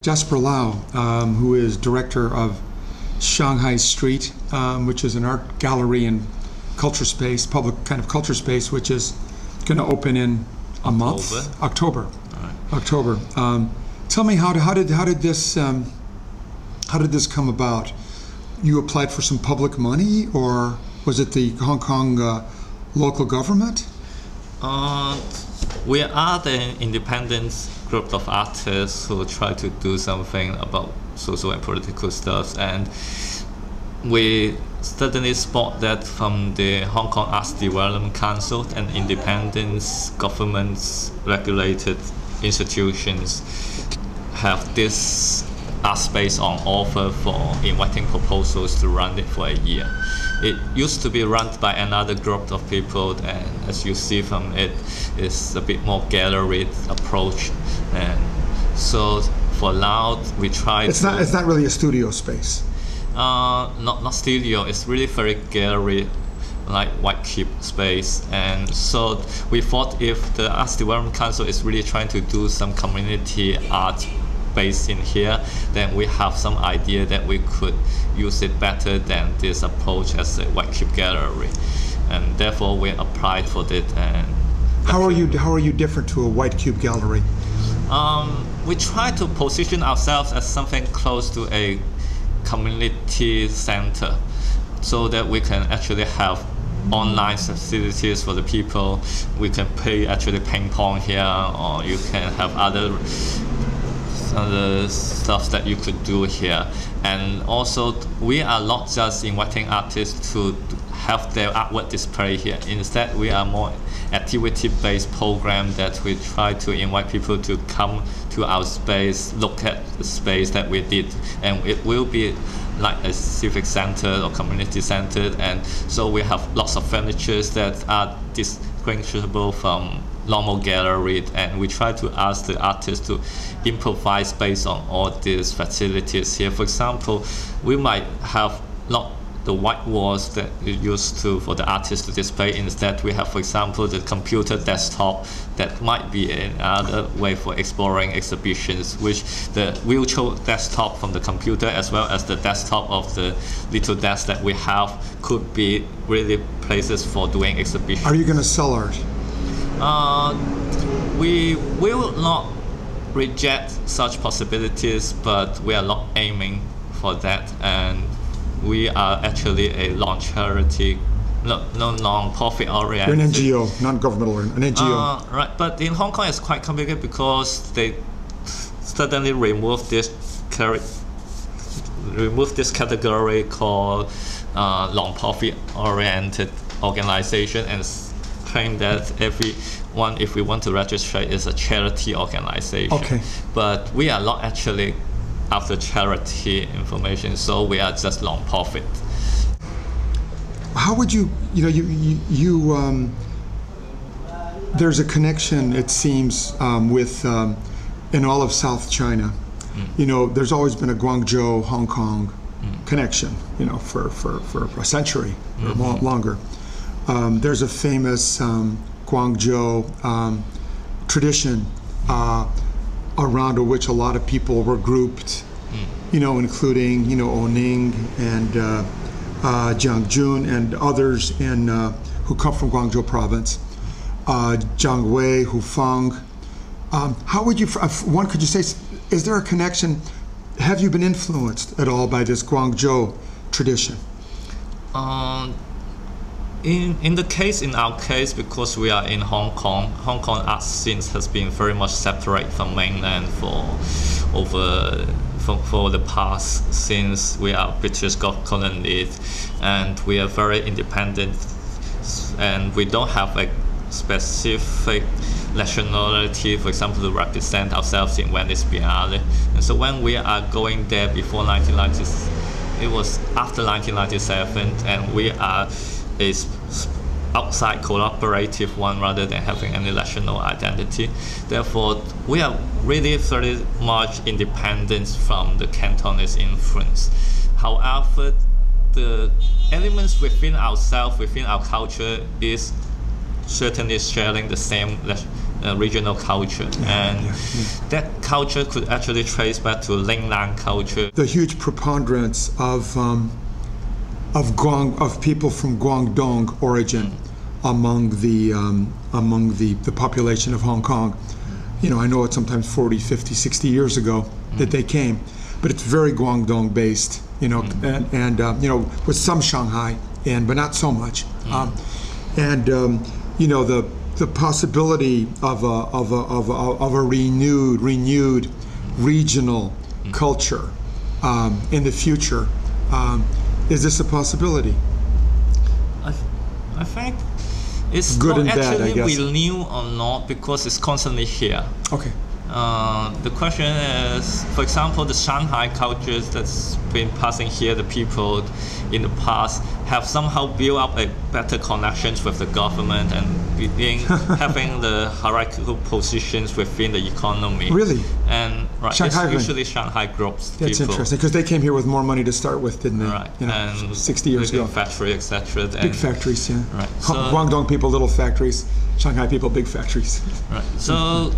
Jaspar who is director of Shanghai Street, which is an art gallery and culture space, public kind of culture space, which is going to open in a month, October. Right. October. Tell me how did this come about? You applied for some public money, or was it the Hong Kong local government? We are the independent group of artists who try to do something about social and political stuff, and we certainly spot that from the Hong Kong Arts Development Council and independent government regulated institutions have this art space on offer for inviting proposals to run it for a year. It used to be run by another group of people, and as you see from it, it's a bit more gallery approach. And so for now, we try. It's not really a studio space. Not studio. It's really very gallery, like White Keep space. And so we thought if the Arts Development Council is really trying to do some community art based in here, then we have some idea that we could use it better than this approach as a White Keep gallery, and therefore we applied for it. And how are you different to a White Cube gallery? We try to position ourselves as something close to a community center, so that we can actually have online facilities for the people. We can play actually ping pong here, or you can have other stuff that you could do here. And also we are not just inviting artists to have their artwork display here. Instead, we are more activity-based program that we try to invite people to come to our space, look at the space that we did, and it will be like a civic center or community center. And so we have lots of furnitures that are distinguishable from normal gallery, and we try to ask the artists to improvise based on all these facilities here. For example, we might have not the white walls that we used to for the artists to display. Instead, we have, for example, the computer desktop that might be another way for exploring exhibitions, which the virtual desktop from the computer as well as the desktop of the little desk that we have could be really places for doing exhibitions. Are you going to sell art? We will not reject such possibilities, but we are not aiming for that, and we are actually a non-charity, non-profit oriented. You're an NGO, non-governmental, an NGO. Right, but in Hong Kong it's quite complicated because they suddenly removed this category called non-profit oriented organization, and claim that everyone, if we want to register, is a charity organization. Okay. But we are not actually after charity information, so we are just non-profit. How would you there's a connection, it seems, with in all of South China. You know, there's always been a Guangzhou, Hong Kong connection, you know, for a century or longer. There's a famous Guangzhou tradition around which a lot of people were grouped, you know, including, you know, Oning and Jiang Jun and others who come from Guangzhou province, Jiang Wei, Hu Feng. How would you, could you say, is there a connection? Have you been influenced at all by this Guangzhou tradition? In our case, because we are in Hong Kong art scene has been very much separate from mainland for the past, since we are British colony, and we are very independent, and we don't have a specific nationality, for example, to represent ourselves in Venice Biennale. And so when we are going there before 1990, it was after 1997, and we are a outside collaborative one rather than having any national identity. Therefore, we are really very much independent from the Cantonese influence. However, the elements within ourselves, within our culture, is certainly sharing the same regional culture, and that culture could actually trace back to Lingnan culture. The huge preponderance of people from Guangdong origin among the population of Hong Kong. I know it's sometimes 40, 50, 60 years ago that they came, but it's very Guangdong based, and with some Shanghai, but not so much. The possibility of a renewed regional culture in the future, is this a possibility? I think it's good not and bad, actually I guess. renew or not, because it's constantly here. Okay. The question is, for example, the Shanghai cultures that's been passing here, the people in the past have somehow built up a better connections with the government and having the hierarchical positions within the economy. Really? And Shanghai, it's usually Shanghai groups. That's people. interesting, because they came here with more money to start with, didn't they? Right. And 60 years ago. Factory, etc. Big factories, yeah. Right. So, Guangdong people, little factories. Shanghai people, big factories. Right. So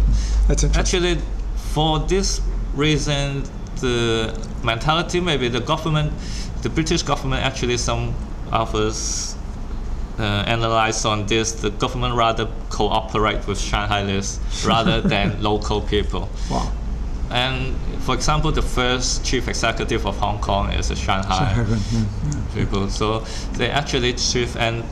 that's interesting. actually, for this reason, the mentality, maybe the government, the British government, actually some of us analyze on this, the government rather cooperate with Shanghaiers rather than local people. Wow. And for example, the first chief executive of Hong Kong is a Shanghai people. So they actually chief, and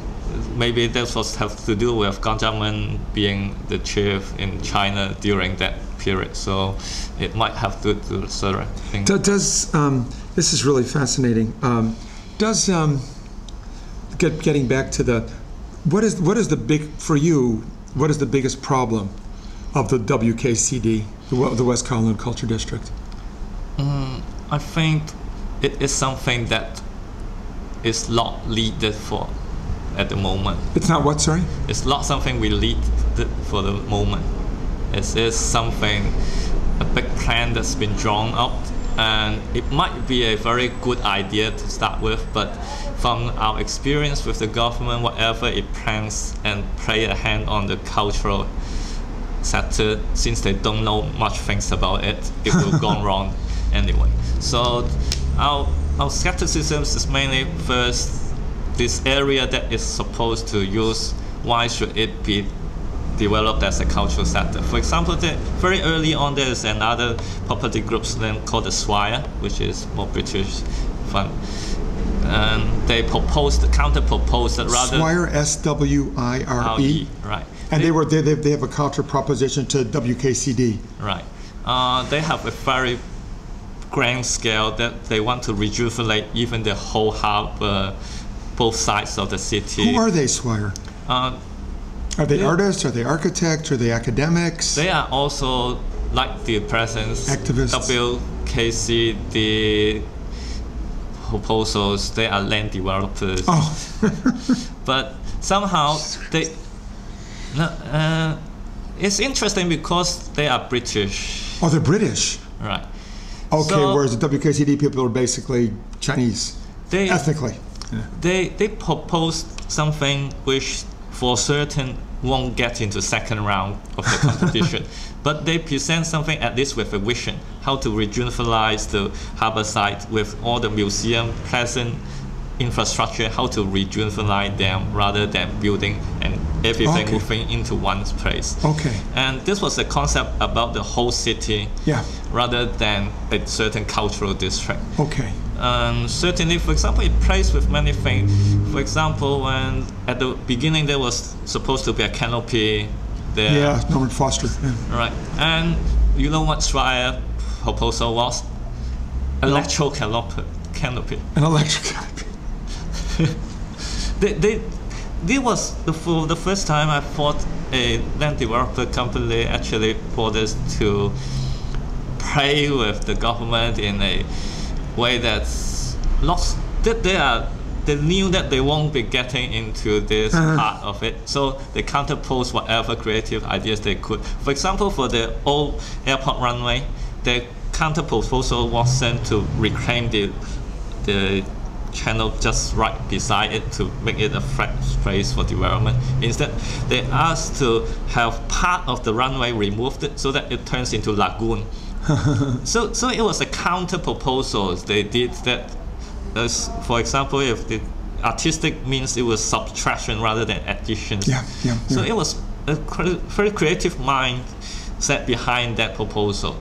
maybe that was have to do with Gang Jiangmen being the chief in China during that period. So it might have to do certain things. Does this is really fascinating. Getting back to what is the big for you? What is the biggest problem of the WKCD, the West Kowloon Culture District? I think it is something that is not needed for at the moment. It's not what, sorry? It's not something we lead for the moment. It is something, a big plan that's been drawn up, and it might be a very good idea to start with, but from our experience with the government, whatever it plans and play a hand on the cultural sector, since they don't know much things about it, it will go wrong anyway. So our skepticism is mainly first, this area that is supposed to use, why should it be developed as a cultural sector? For example, very early on there is another property group called the Swire, which is more British fund. And they counter-proposed that rather... Swire, S-W-I-R-E? Right. And they have a counter proposition to WKCD. Right. They have a very grand scale that they want to rejuvenate even the whole harbor, both sides of the city. Who are they, Swire? Are they artists? Are they architects? Are they academics? They are also, like the present activists. WKCD proposals, they are land developers. Oh. But somehow they... it's interesting because they are British. Oh, they're British. Right. Okay, so, whereas the WKCD people are basically Chinese, ethnically. Yeah. They proposed something which for certain won't get into second round of the competition, but they present something at least with a vision, how to revitalize the harbor site with all the museum, pleasant infrastructure, how to revitalize them rather than building and everything moving into one place. Okay. And this was a concept about the whole city, rather than a certain cultural district. Okay. Certainly, for example, it plays with many things. For example, when at the beginning there was supposed to be a canopy there. Yeah, Norman Foster. Yeah. Right. And you know what Swire proposal was? Electro canopy. An electric canopy. This was for the first time I thought a land developer company actually bothers to play with the government in a way that's lost. They knew that they won't be getting into this part of it, so they counterpose whatever creative ideas they could. For example, for the old airport runway, their counter proposal was sent to reclaim the channel just right beside it to make it a flat space for development. Instead, they asked to have part of the runway removed so that it turns into lagoon. So it was a counter proposal. They did that. As, for example, if the artistic means it was subtraction rather than addition. So it was a very creative mind set behind that proposal.